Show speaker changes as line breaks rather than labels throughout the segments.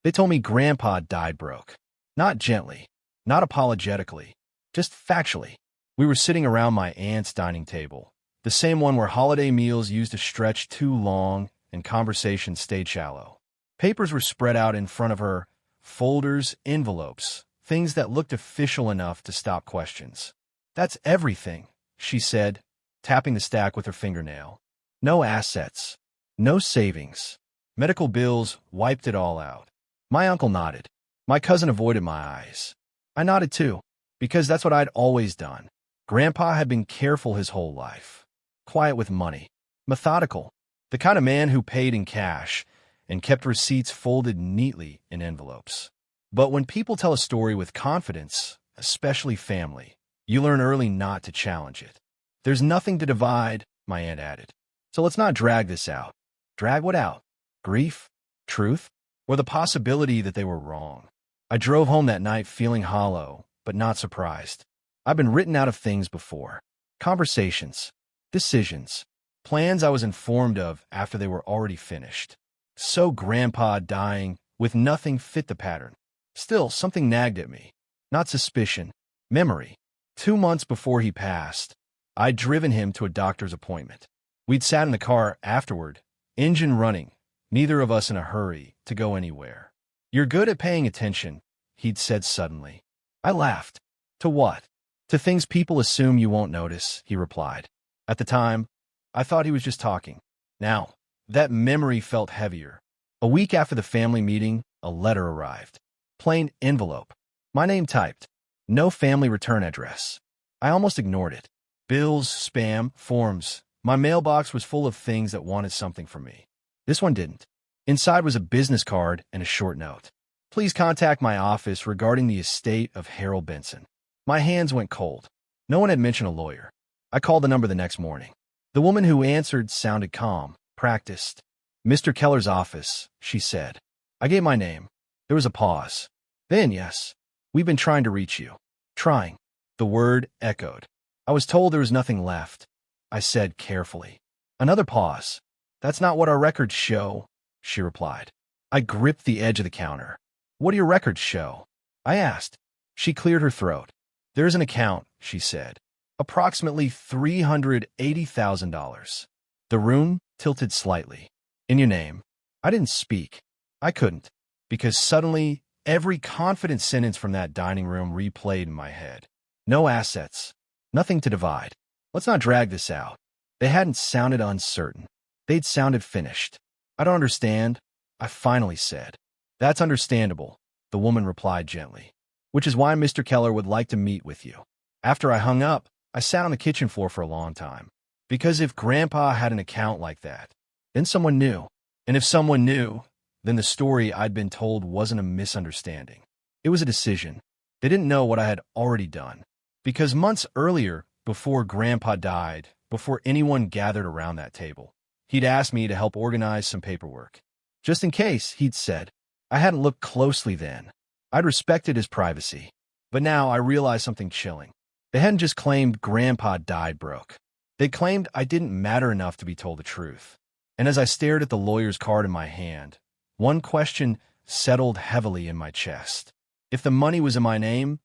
They told me Grandpa died broke. Not gently, not apologetically, just factually. We were sitting around my aunt's dining table, the same one where holiday meals used to stretch too long and conversations stayed shallow. Papers were spread out in front of her, folders, envelopes, things that looked official enough to stop questions. "That's everything," she said, tapping the stack with her fingernail. "No assets, no savings. Medical bills wiped it all out." My uncle nodded. My cousin avoided my eyes. I nodded too, because that's what I'd always done. Grandpa had been careful his whole life. Quiet with money. Methodical. The kind of man who paid in cash and kept receipts folded neatly in envelopes. But when people tell a story with confidence, especially family, you learn early not to challenge it. "There's nothing to divide," my aunt added. "So let's not drag this out." Drag what out? Grief? Truth? Or the possibility that they were wrong? I drove home that night feeling hollow, but not surprised. I've been written out of things before. Conversations. Decisions. Plans I was informed of after they were already finished. So Grandpa dying with nothing fit the pattern. Still, something nagged at me. Not suspicion. Memory. 2 months before he passed, I'd driven him to a doctor's appointment. We'd sat in the car afterward, engine running, neither of us in a hurry to go anywhere. "You're good at paying attention," he'd said suddenly. I laughed. "To what?" "To things people assume you won't notice," he replied. At the time, I thought he was just talking. Now, that memory felt heavier. A week after the family meeting, a letter arrived. Plain envelope. My name typed. No family return address. I almost ignored it. Bills, spam, forms. My mailbox was full of things that wanted something from me. This one didn't. Inside was a business card and a short note. "Please contact my office regarding the estate of Harold Benson." My hands went cold. No one had mentioned a lawyer. I called the number the next morning. The woman who answered sounded calm, practiced. "Mr. Keller's office," she said. I gave my name. There was a pause. Then, "Yes, we've been trying to reach you." Trying. The word echoed. "I was told there was nothing left," I said carefully. Another pause. "That's not what our records show," she replied. I gripped the edge of the counter. "What do your records show?" I asked. She cleared her throat. "There's an account," she said. "Approximately $380,000. The room tilted slightly. In your name." I didn't speak. I couldn't, because suddenly every confident sentence from that dining room replayed in my head. No assets. Nothing to divide. Let's not drag this out. They hadn't sounded uncertain. They'd sounded finished. "I don't understand," I finally said. "That's understandable," the woman replied gently. "Which is why Mr. Keller would like to meet with you." After I hung up, I sat on the kitchen floor for a long time. Because if Grandpa had an account like that, then someone knew. And if someone knew, then the story I'd been told wasn't a misunderstanding. It was a decision. They didn't know what I had already done. Because months earlier, before Grandpa died, before anyone gathered around that table, he'd asked me to help organize some paperwork. Just in case, he'd said. I hadn't looked closely then. I'd respected his privacy. But now I realized something chilling. They hadn't just claimed Grandpa died broke. They claimed I didn't matter enough to be told the truth. And as I stared at the lawyer's card in my hand, one question settled heavily in my chest. If the money was in my name,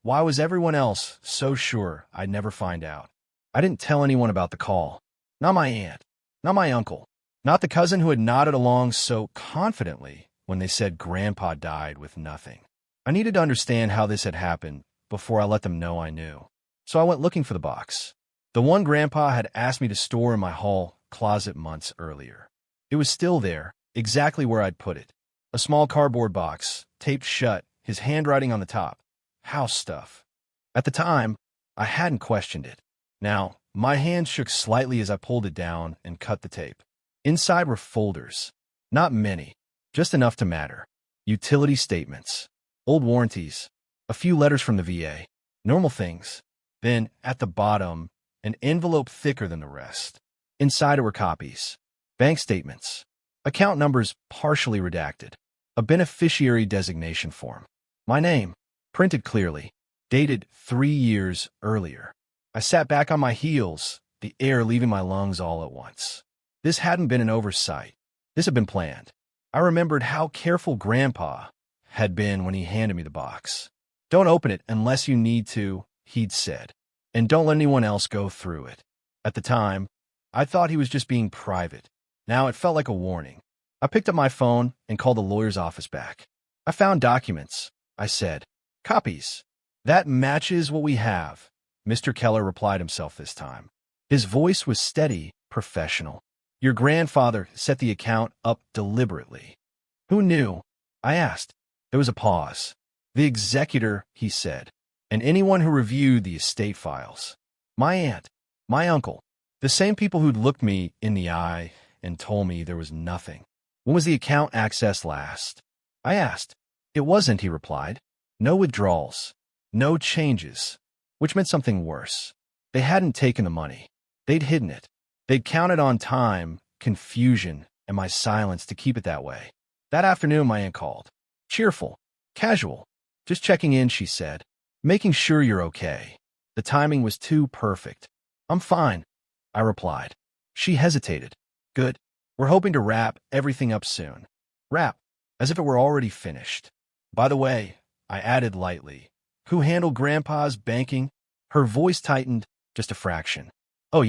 why was everyone else so sure I'd never find out? I didn't tell anyone about the call. Not my aunt. Not my uncle. Not the cousin who had nodded along so confidently when they said Grandpa died with nothing. I needed to understand how this had happened before I let them know I knew. So I went looking for the box. The one Grandpa had asked me to store in my hall closet months earlier. It was still there, exactly where I'd put it. A small cardboard box, taped shut, his handwriting on the top. House stuff. At the time, I hadn't questioned it. Now, my hand shook slightly as I pulled it down and cut the tape. Inside were folders. Not many, just enough to matter. Utility statements, old warranties, a few letters from the VA, normal things. Then, at the bottom, an envelope thicker than the rest. Inside it were copies, bank statements, account numbers partially redacted, a beneficiary designation form. My name, printed clearly, dated 3 years earlier. I sat back on my heels, the air leaving my lungs all at once. This hadn't been an oversight. This had been planned. I remembered how careful Grandpa had been when he handed me the box. "Don't open it unless you need to," he'd said, "and don't let anyone else go through it." At the time, I thought he was just being private. Now it felt like a warning. I picked up my phone and called the lawyer's office back. "I found documents," I said. "Copies." "That matches what we have," Mr. Keller replied himself this time. His voice was steady, professional. "Your grandfather set the account up deliberately." "Who knew?" I asked. There was a pause. "The executor," he said, "and anyone who reviewed the estate files. My aunt, my uncle, the same people who'd looked me in the eye and told me there was nothing." "When was the account accessed last?" I asked. "It wasn't," he replied. "No withdrawals, no changes," which meant something worse. They hadn't taken the money. They'd hidden it. They'd counted on time, confusion, and my silence to keep it that way. That afternoon, my aunt called. Cheerful, casual. "Just checking in," she said. "Making sure you're okay." The timing was too perfect. "I'm fine," I replied. She hesitated. "Good. We're hoping to wrap everything up soon." Wrap, as if it were already finished. "By the way," I added lightly, "who handled Grandpa's banking?" Her voice tightened just a fraction. "Oh,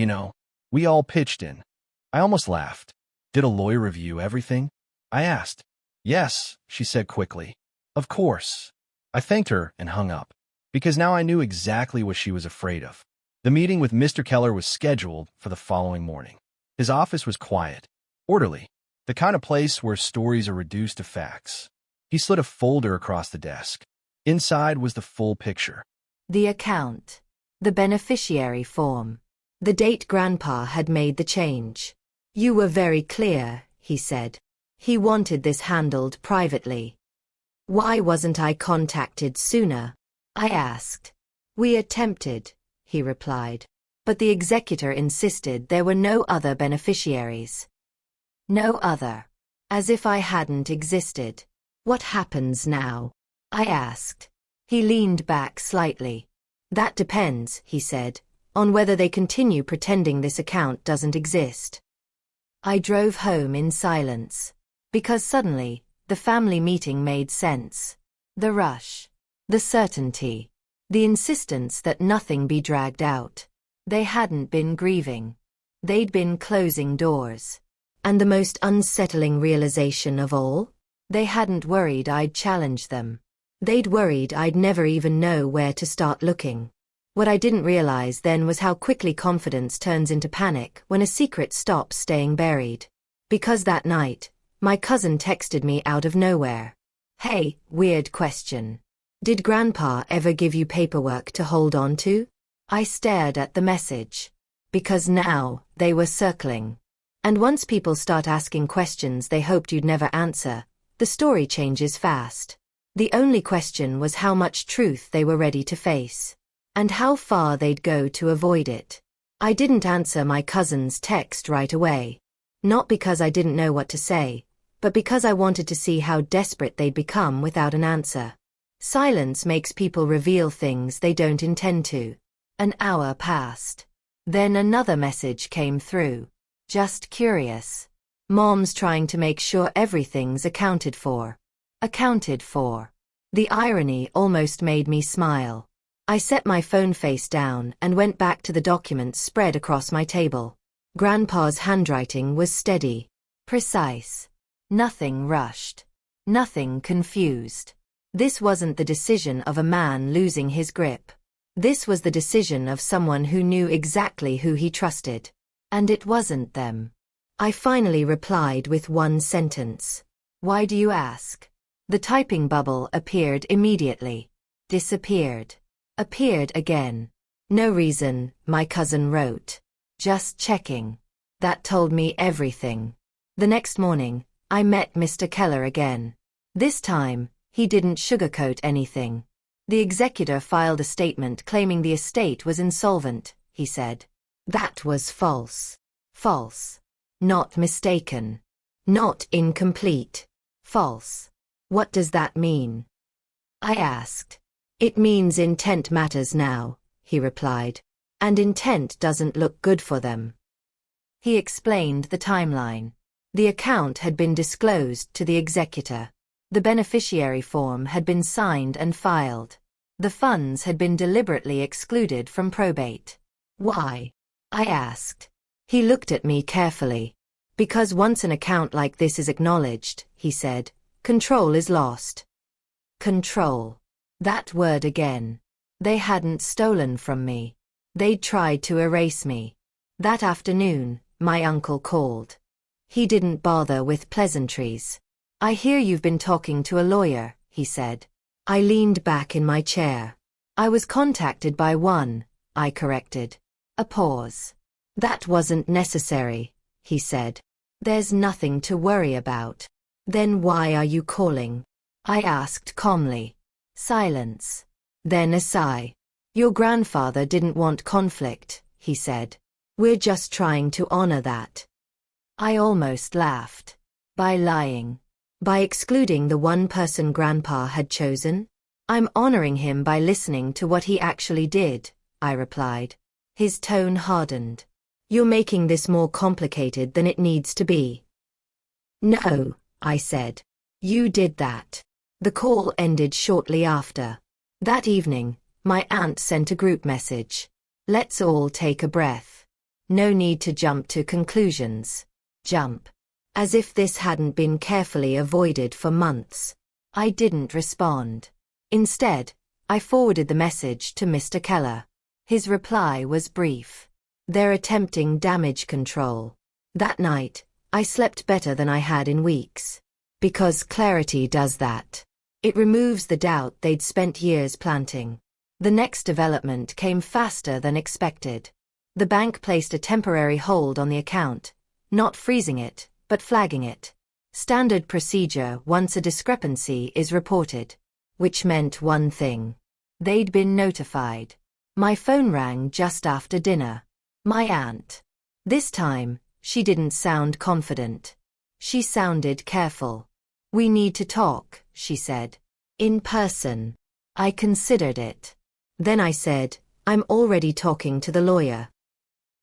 we all pitched in." I almost laughed. "Did a lawyer review everything?" I asked. "Yes," she said quickly. "Of course." I thanked her and hung up, because now I knew exactly what she was afraid of. The meeting with Mr. Keller was scheduled for the following morning. His office was quiet, orderly, the kind of place where stories are reduced to facts. He slid a folder across the desk. Inside was the full picture.
The account. The beneficiary form. The date Grandpa had made the change. "You were very clear," he said. "He wanted this handled privately." "Why wasn't I contacted sooner?" I asked. "We attempted," he replied. "But the executor insisted there were no other beneficiaries." "No other." As if I hadn't existed. "What happens now?" I asked. He leaned back slightly. "That depends," he said, "on whether they continue pretending this account doesn't exist." I drove home in silence. Because suddenly, the family meeting made sense. The rush. The certainty. The insistence that nothing be dragged out. They hadn't been grieving. They'd been closing doors. And the most unsettling realization of all? They hadn't worried I'd challenge them. They'd worried I'd never even know where to start looking. What I didn't realize then was how quickly confidence turns into panic when a secret stops staying buried. Because that night, my cousin texted me out of nowhere. "Hey, weird question. Did Grandpa ever give you paperwork to hold on to?" I stared at the message. Because now, they were circling. And once people start asking questions they hoped you'd never answer, the story changes fast. The only question was how much truth they were ready to face. And how far they'd go to avoid it. I didn't answer my cousin's text right away. Not because I didn't know what to say, but because I wanted to see how desperate they'd become without an answer. Silence makes people reveal things they don't intend to. An hour passed. Then another message came through. "Just curious. Mom's trying to make sure everything's accounted for." Accounted for. The irony almost made me smile. I set my phone face down and went back to the documents spread across my table. Grandpa's handwriting was steady, precise. Nothing rushed. Nothing confused. This wasn't the decision of a man losing his grip. This was the decision of someone who knew exactly who he trusted. And it wasn't them. I finally replied with one sentence. "Why do you ask?" The typing bubble appeared immediately. Disappeared. Appeared again. "No reason," my cousin wrote. "Just checking." That told me everything. The next morning, I met Mr. Keller again. This time, he didn't sugarcoat anything. The executor filed a statement claiming the estate was insolvent, he said. That was false. False. Not mistaken. Not incomplete. False. What does that mean? I asked. "It means intent matters now," he replied. "And intent doesn't look good for them." He explained the timeline. The account had been disclosed to the executor. The beneficiary form had been signed and filed. The funds had been deliberately excluded from probate. Why? I asked. He looked at me carefully. Because once an account like this is acknowledged, he said, control is lost. Control. That word again. They hadn't stolen from me. They'd tried to erase me. That afternoon, my uncle called. He didn't bother with pleasantries. I hear you've been talking to a lawyer, he said. I leaned back in my chair. I was contacted by one, I corrected. A pause. That wasn't necessary, he said. There's nothing to worry about. Then why are you calling? I asked calmly. Silence. Then a sigh. Your grandfather didn't want conflict, he said. We're just trying to honor that. I almost laughed. By lying. By excluding the one person Grandpa had chosen? I'm honoring him by listening to what he actually did, I replied. His tone hardened. You're making this more complicated than it needs to be. No, I said. You did that. The call ended shortly after. That evening, my aunt sent a group message. Let's all take a breath. No need to jump to conclusions. Jump. As if this hadn't been carefully avoided for months. I didn't respond. Instead, I forwarded the message to Mr. Keller. His reply was brief. They're attempting damage control. That night, I slept better than I had in weeks. Because clarity does that. It removes the doubt they'd spent years planting. The next development came faster than expected. The bank placed a temporary hold on the account, not freezing it, but flagging it. Standard procedure once a discrepancy is reported. Which meant one thing. They'd been notified. My phone rang just after dinner. My aunt. This time, she didn't sound confident. She sounded careful. We need to talk, she said. In person. I considered it. Then I said, I'm already talking to the lawyer.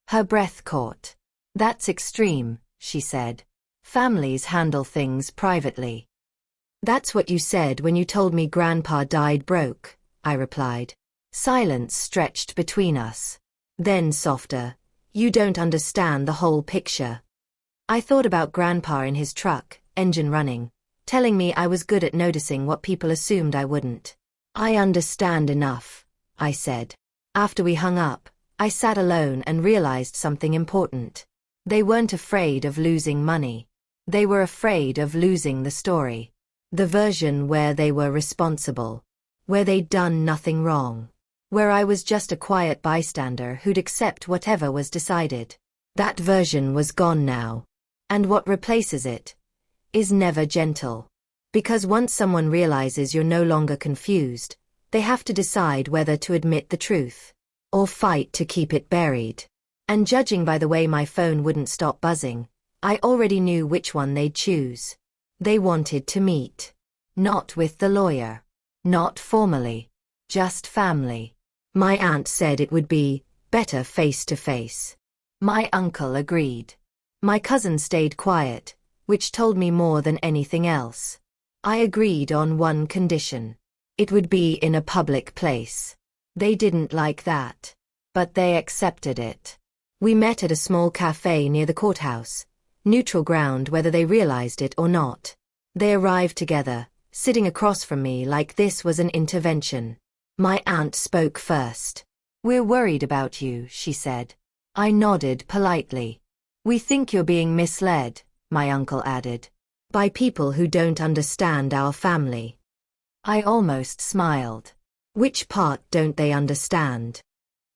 Her breath caught. That's extreme, she said. Families handle things privately. That's what you said when you told me Grandpa died broke, I replied. Silence stretched between us. Then softer. You don't understand the whole picture. I thought about Grandpa in his truck, engine running, telling me I was good at noticing what people assumed I wouldn't. I understand enough, I said. After we hung up, I sat alone and realized something important. They weren't afraid of losing money. They were afraid of losing the story. The version where they were responsible. Where they'd done nothing wrong. Where I was just a quiet bystander who'd accept whatever was decided. That version was gone now. And what replaces it is never gentle. Because once someone realizes you're no longer confused, they have to decide whether to admit the truth. Or fight to keep it buried. And judging by the way my phone wouldn't stop buzzing, I already knew which one they'd choose. They wanted to meet. Not with the lawyer. Not formally. Just family. My aunt said it would be better face to face. My uncle agreed. My cousin stayed quiet, which told me more than anything else. I agreed on one condition. It would be in a public place. They didn't like that. But they accepted it. We met at a small cafe near the courthouse. Neutral ground whether they realized it or not. They arrived together, sitting across from me like this was an intervention. My aunt spoke first. We're worried about you, she said. I nodded politely. We think you're being misled, my uncle added. By people who don't understand our family. I almost smiled. Which part don't they understand?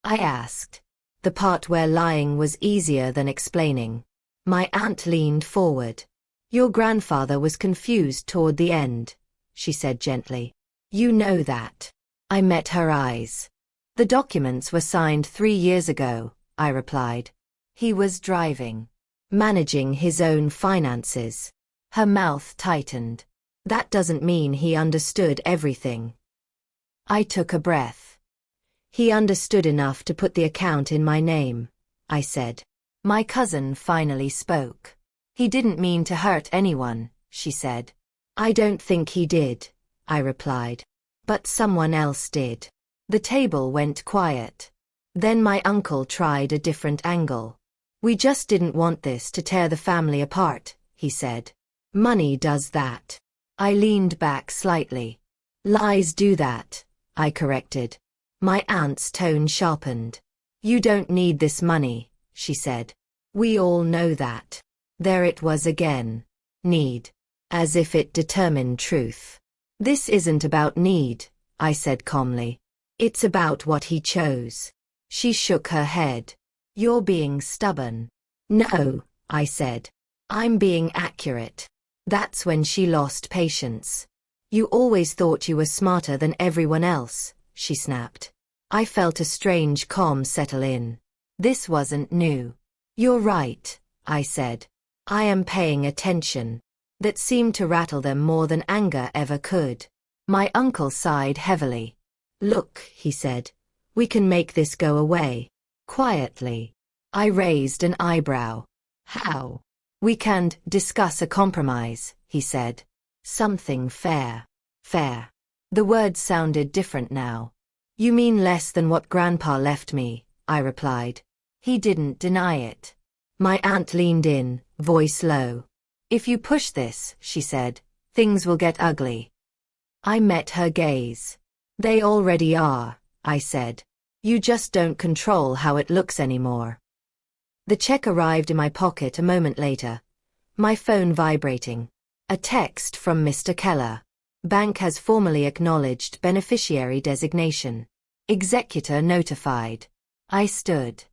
I asked. The part where lying was easier than explaining. My aunt leaned forward. Your grandfather was confused toward the end, she said gently. You know that. I met her eyes. The documents were signed 3 years ago, I replied. He was driving. Managing his own finances. Her mouth tightened. That doesn't mean he understood everything. I took a breath. He understood enough to put the account in my name, I said. My cousin finally spoke. He didn't mean to hurt anyone, she said. I don't think he did, I replied. But someone else did. The table went quiet. Then my uncle tried a different angle. We just didn't want this to tear the family apart, he said. Money does that. I leaned back slightly. Lies do that, I corrected. My aunt's tone sharpened. You don't need this money, she said. We all know that. There it was again. Need. As if it determined truth. This isn't about need, I said calmly. It's about what he chose. She shook her head. You're being stubborn. No, I said. I'm being accurate. That's when she lost patience. You always thought you were smarter than everyone else, she snapped. I felt a strange calm settle in. This wasn't new. You're right, I said. I am paying attention. That seemed to rattle them more than anger ever could. My uncle sighed heavily. Look, he said. We can make this go away. Quietly. I raised an eyebrow. How? We can discuss a compromise, he said. Something fair. Fair. The words sounded different now. You mean less than what Grandpa left me, I replied. He didn't deny it. My aunt leaned in, voice low. If you push this, she said, things will get ugly. I met her gaze. They already are, I said. You just don't control how it looks anymore. The check arrived in my pocket a moment later. My phone vibrating. A text from Mr. Keller. Bank has formally acknowledged beneficiary designation. Executor notified. I stood.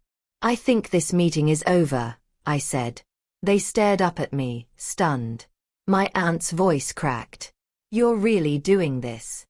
I think this meeting is over, I said. They stared up at me, stunned. My aunt's voice cracked. You're really doing this?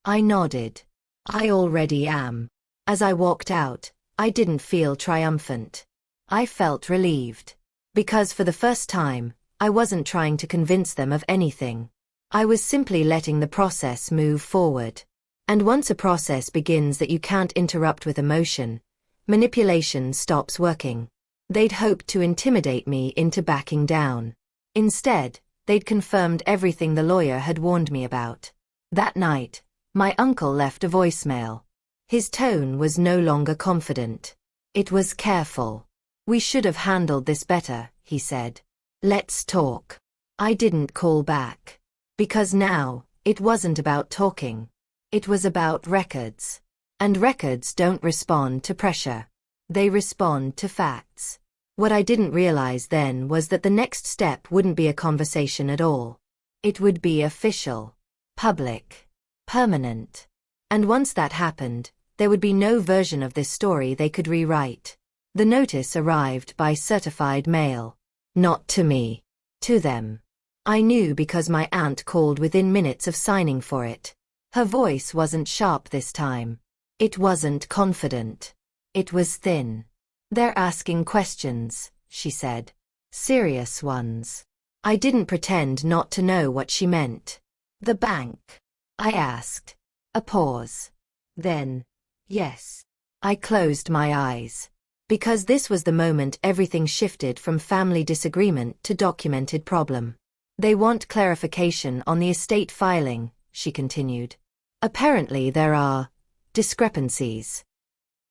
I nodded. I already am. As I walked out, I didn't feel triumphant. I felt relieved. Because for the first time, I wasn't trying to convince them of anything. I was simply letting the process move forward. And once a process begins that you can't interrupt with emotion, manipulation stops working. They'd hoped to intimidate me into backing down. Instead, they'd confirmed everything the lawyer had warned me about. That night, my uncle left a voicemail. His tone was no longer confident. It was careful. We should have handled this better, he said. Let's talk. I didn't call back. Because now, it wasn't about talking. It was about records. And records don't respond to pressure. They respond to facts. What I didn't realize then was that the next step wouldn't be a conversation at all. It would be official, public, permanent. And once that happened, there would be no version of this story they could rewrite. The notice arrived by certified mail. Not to me. To them. I knew because my aunt called within minutes of signing for it. Her voice wasn't sharp this time. It wasn't confident. It was thin. They're asking questions, she said. Serious ones. I didn't pretend not to know what she meant. The bank? I asked. A pause. Then, yes. I closed my eyes. Because this was the moment everything shifted from family disagreement to documented problem. They want clarification on the estate filing, she continued. Apparently there are discrepancies.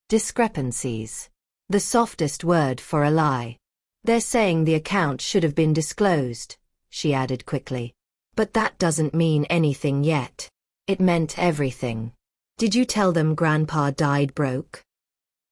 Discrepancies. The softest word for a lie. They're saying the account should have been disclosed, she added quickly. But that doesn't mean anything yet. It meant everything. Did you tell them Grandpa died broke?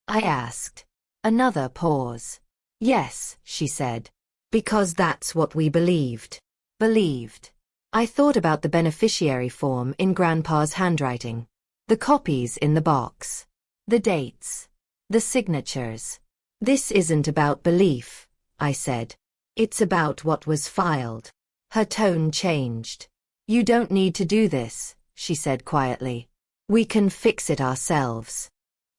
I asked. Another pause. Yes, she said. Because that's what we believed. Believed. I thought about the beneficiary form in Grandpa's handwriting. The copies in the box. The dates. The signatures. This isn't about belief, I said. It's about what was filed. Her tone changed. You don't need to do this, she said quietly. We can fix it ourselves.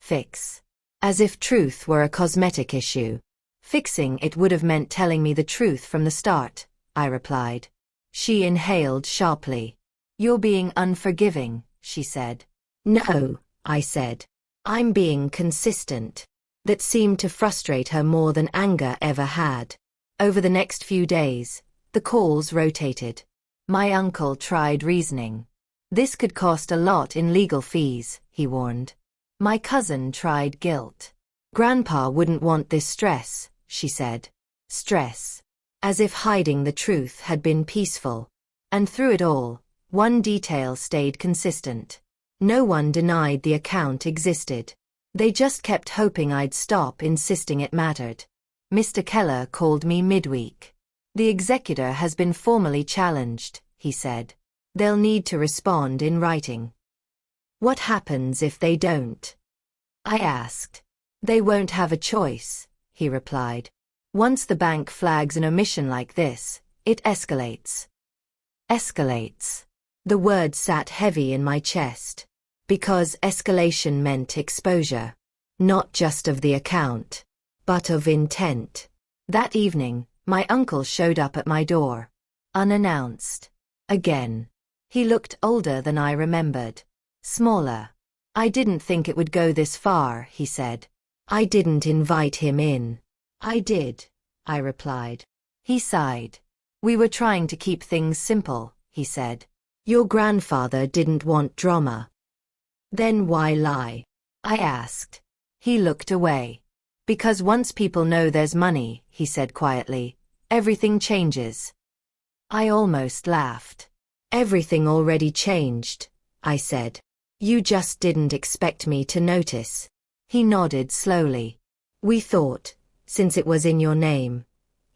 Fix. As if truth were a cosmetic issue. Fixing it would have meant telling me the truth from the start, I replied. She inhaled sharply. You're being unforgiving, she said. No, I said. I'm being consistent. That seemed to frustrate her more than anger ever had. Over the next few days, the calls rotated. My uncle tried reasoning. This could cost a lot in legal fees, he warned. My cousin tried guilt. Grandpa wouldn't want this stress, she said. Stress. As if hiding the truth had been peaceful. And through it all, one detail stayed consistent. No one denied the account existed. They just kept hoping I'd stop insisting it mattered. Mr. Keller called me midweek. The executor has been formally challenged, he said. They'll need to respond in writing. What happens if they don't? I asked. They won't have a choice, he replied. Once the bank flags an omission like this, it escalates. Escalates. The word sat heavy in my chest. Because escalation meant exposure. Not just of the account, but of intent. That evening, my uncle showed up at my door. Unannounced. Again. He looked older than I remembered. Smaller. I didn't think it would go this far, he said. I didn't invite him in. I did, I replied. He sighed. We were trying to keep things simple, he said. Your grandfather didn't want drama. Then why lie? I asked. He looked away. Because once people know there's money, he said quietly, everything changes. I almost laughed. Everything already changed, I said. You just didn't expect me to notice. He nodded slowly. We thought, since it was in your name,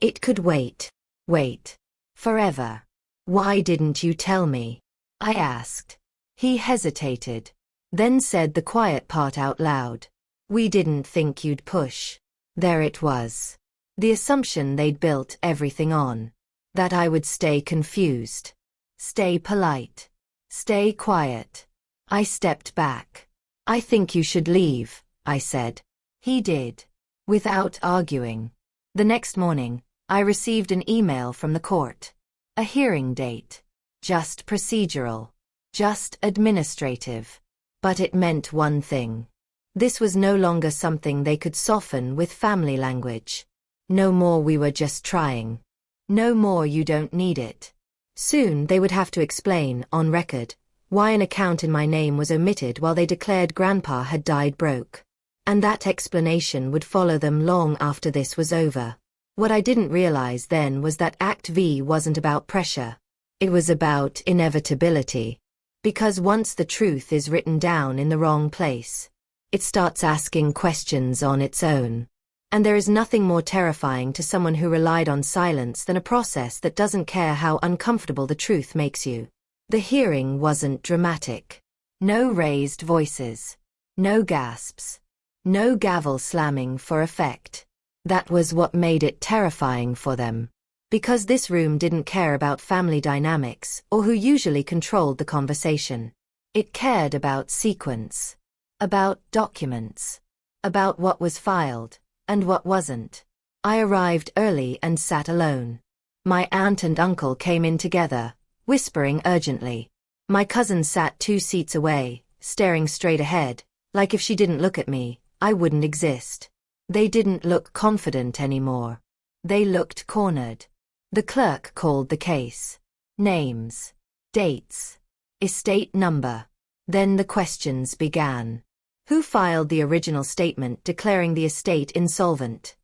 it could wait. Wait. Forever. Why didn't you tell me? I asked. He hesitated. Then said the quiet part out loud. We didn't think you'd push. There it was. The assumption they'd built everything on. That I would stay confused. Stay polite. Stay quiet. I stepped back. I think you should leave, I said. He did. Without arguing. The next morning, I received an email from the court. A hearing date. Just procedural. Just administrative. But it meant one thing. This was no longer something they could soften with family language. No more we were just trying. No more you don't need it. Soon they would have to explain, on record, why an account in my name was omitted while they declared Grandpa had died broke. And that explanation would follow them long after this was over. What I didn't realize then was that Act V wasn't about pressure. It was about inevitability. Because once the truth is written down in the wrong place, it starts asking questions on its own. And there is nothing more terrifying to someone who relied on silence than a process that doesn't care how uncomfortable the truth makes you. The hearing wasn't dramatic. No raised voices. No gasps. No gavel slamming for effect. That was what made it terrifying for them. Because this room didn't care about family dynamics or who usually controlled the conversation. It cared about sequence. About documents. About what was filed, and what wasn't. I arrived early and sat alone. My aunt and uncle came in together, whispering urgently. My cousin sat 2 seats away, staring straight ahead, like if she didn't look at me, I wouldn't exist. They didn't look confident anymore. They looked cornered. The clerk called the case. Names. Dates. Estate number. Then the questions began. Who filed the original statement declaring the estate insolvent?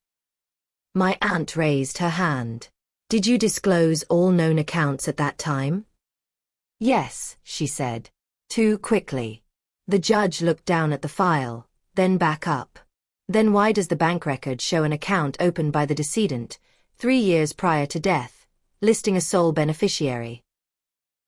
My aunt raised her hand. Did you disclose all known accounts at that time? Yes, she said. Too quickly. The judge looked down at the file, then back up. Then why does the bank record show an account opened by the decedent, 3 years prior to death, listing a sole beneficiary?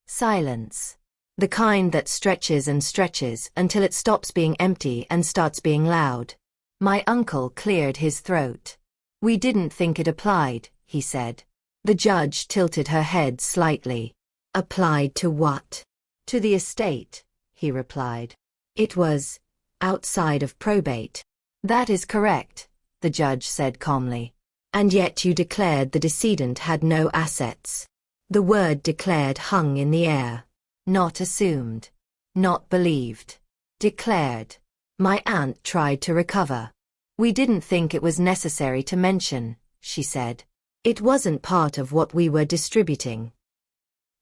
Silence. The kind that stretches and stretches until it stops being empty and starts being loud. My uncle cleared his throat. We didn't think it applied, he said. The judge tilted her head slightly. Applied to what? To the estate, he replied. It was outside of probate. That is correct, the judge said calmly. And yet you declared the decedent had no assets. The word declared hung in the air. Not assumed. Not believed. Declared. My aunt tried to recover. We didn't think it was necessary to mention, she said. It wasn't part of what we were distributing.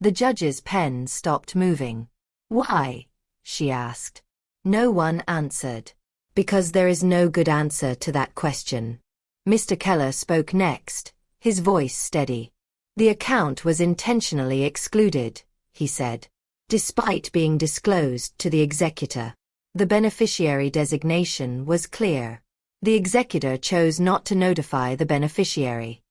The judge's pen stopped moving. Why? She asked. No one answered. Because there is no good answer to that question. Mr. Keller spoke next, his voice steady. The account was intentionally excluded, he said. Despite being disclosed to the executor, the beneficiary designation was clear. The executor chose not to notify the beneficiary.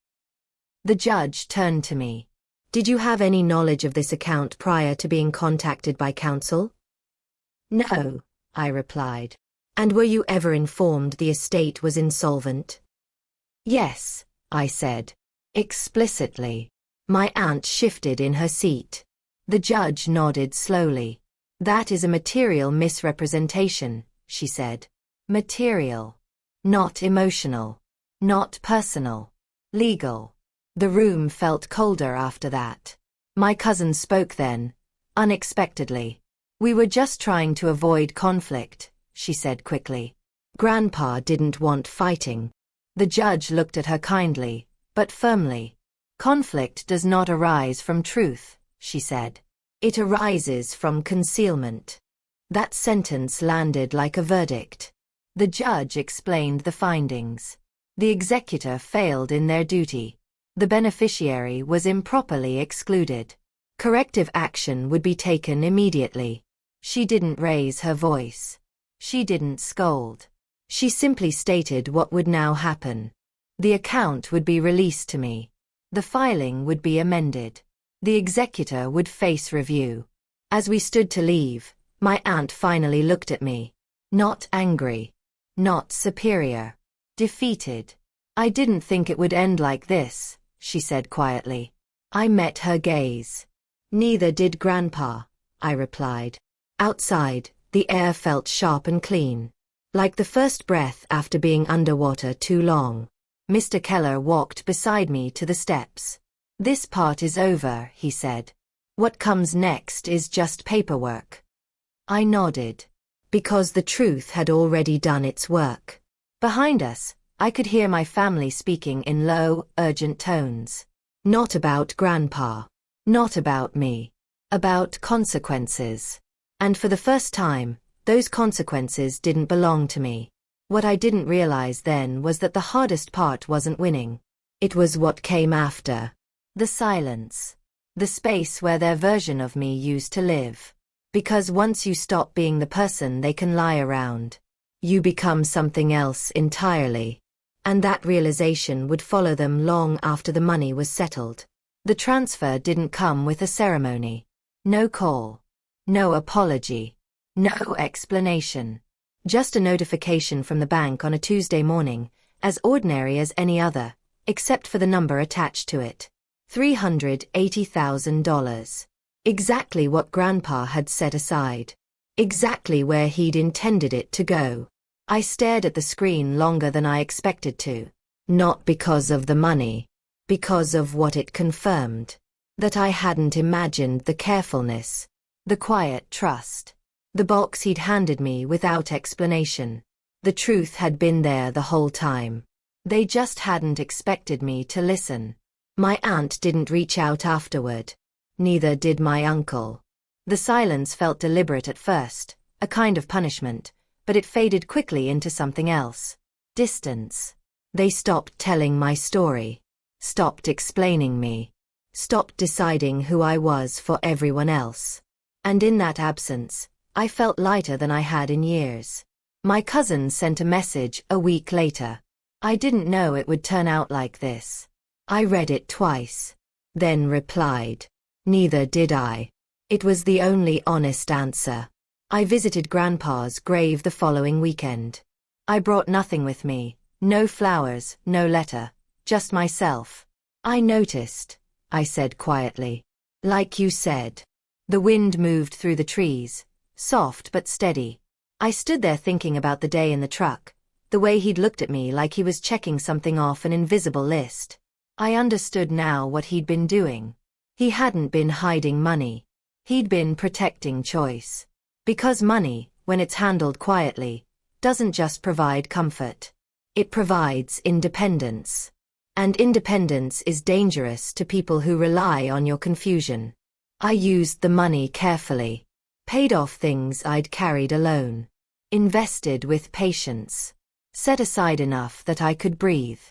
The judge turned to me. Did you have any knowledge of this account prior to being contacted by counsel? No, I replied. And were you ever informed the estate was insolvent? Yes, I said. Explicitly. My aunt shifted in her seat. The judge nodded slowly. That is a material misrepresentation, she said. Material. Not emotional. Not personal. Legal. The room felt colder after that. My cousin spoke then, unexpectedly. We were just trying to avoid conflict, she said quickly. Grandpa didn't want fighting. The judge looked at her kindly, but firmly. Conflict does not arise from truth, she said. It arises from concealment. That sentence landed like a verdict. The judge explained the findings. The executor failed in their duty. The beneficiary was improperly excluded. Corrective action would be taken immediately. She didn't raise her voice. She didn't scold. She simply stated what would now happen. The account would be released to me. The filing would be amended. The executor would face review. As we stood to leave, my aunt finally looked at me. Not angry. Not superior. Defeated. I didn't think it would end like this, she said quietly. I met her gaze. Neither did Grandpa, I replied. Outside, the air felt sharp and clean. Like the first breath after being underwater too long. Mr. Keller walked beside me to the steps. This part is over, he said. What comes next is just paperwork. I nodded. Because the truth had already done its work. Behind us, I could hear my family speaking in low, urgent tones. Not about Grandpa. Not about me. About consequences. And for the first time, those consequences didn't belong to me. What I didn't realize then was that the hardest part wasn't winning. It was what came after. The silence. The space where their version of me used to live. Because once you stop being the person they can lie around, you become something else entirely. And that realization would follow them long after the money was settled. The transfer didn't come with a ceremony. No call. No apology. No explanation. Just a notification from the bank on a Tuesday morning, as ordinary as any other, except for the number attached to it. $380,000. Exactly what Grandpa had set aside. Exactly where he'd intended it to go. I stared at the screen longer than I expected to. Not because of the money. Because of what it confirmed. That I hadn't imagined the carefulness. The quiet trust. The box he'd handed me without explanation. The truth had been there the whole time. They just hadn't expected me to listen. My aunt didn't reach out afterward. Neither did my uncle. The silence felt deliberate at first, a kind of punishment, but it faded quickly into something else. Distance. They stopped telling my story. Stopped explaining me. Stopped deciding who I was for everyone else. And in that absence, I felt lighter than I had in years. My cousin sent a message a week later. I didn't know it would turn out like this. I read it twice. Then replied. Neither did I. It was the only honest answer. I visited Grandpa's grave the following weekend. I brought nothing with me. No flowers, no letter. Just myself. I noticed, I said quietly. Like you said. The wind moved through the trees. Soft but steady. I stood there thinking about the day in the truck, the way he'd looked at me like he was checking something off an invisible list. I understood now what he'd been doing. He hadn't been hiding money. He'd been protecting choice. Because money, when it's handled quietly, doesn't just provide comfort. It provides independence. And independence is dangerous to people who rely on your confusion. I used the money carefully. Paid off things I'd carried alone. Invested with patience. Set aside enough that I could breathe.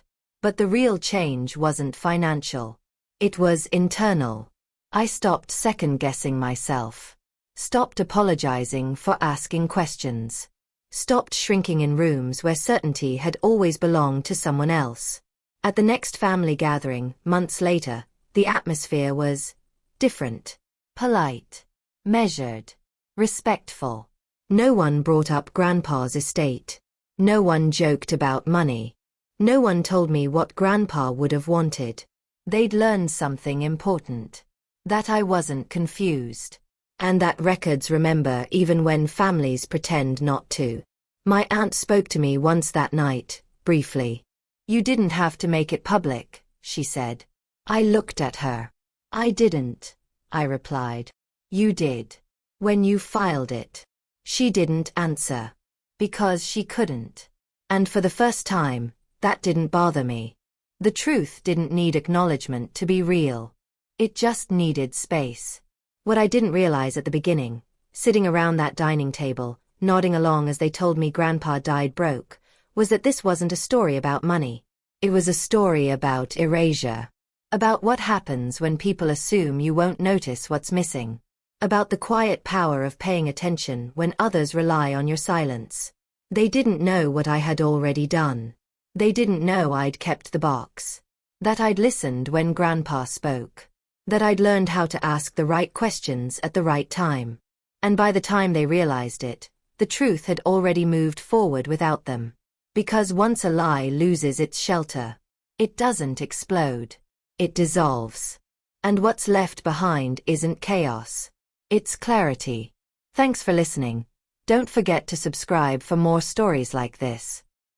But the real change wasn't financial. It was internal. I stopped second-guessing myself. Stopped apologizing for asking questions. Stopped shrinking in rooms where certainty had always belonged to someone else. At the next family gathering, months later, the atmosphere was different. Polite. Measured. Respectful. No one brought up Grandpa's estate. No one joked about money. No one told me what Grandpa would have wanted. They'd learned something important. That I wasn't confused. And that records remember even when families pretend not to. My aunt spoke to me once that night, briefly. You didn't have to make it public, she said. I looked at her. I didn't, I replied. You did. When you filed it. She didn't answer. Because she couldn't. And for the first time, that didn't bother me. The truth didn't need acknowledgement to be real. It just needed space. What I didn't realize at the beginning, sitting around that dining table, nodding along as they told me Grandpa died broke, was that this wasn't a story about money. It was a story about erasure. About what happens when people assume you won't notice what's missing. About the quiet power of paying attention when others rely on your silence. They didn't know what I had already done. They didn't know I'd kept the box. That I'd listened when Grandpa spoke. That I'd learned how to ask the right questions at the right time. And by the time they realized it, the truth had already moved forward without them. Because once a lie loses its shelter, it doesn't explode. It dissolves. And what's left behind isn't chaos. It's clarity. Thanks for listening. Don't forget to subscribe for more stories like this.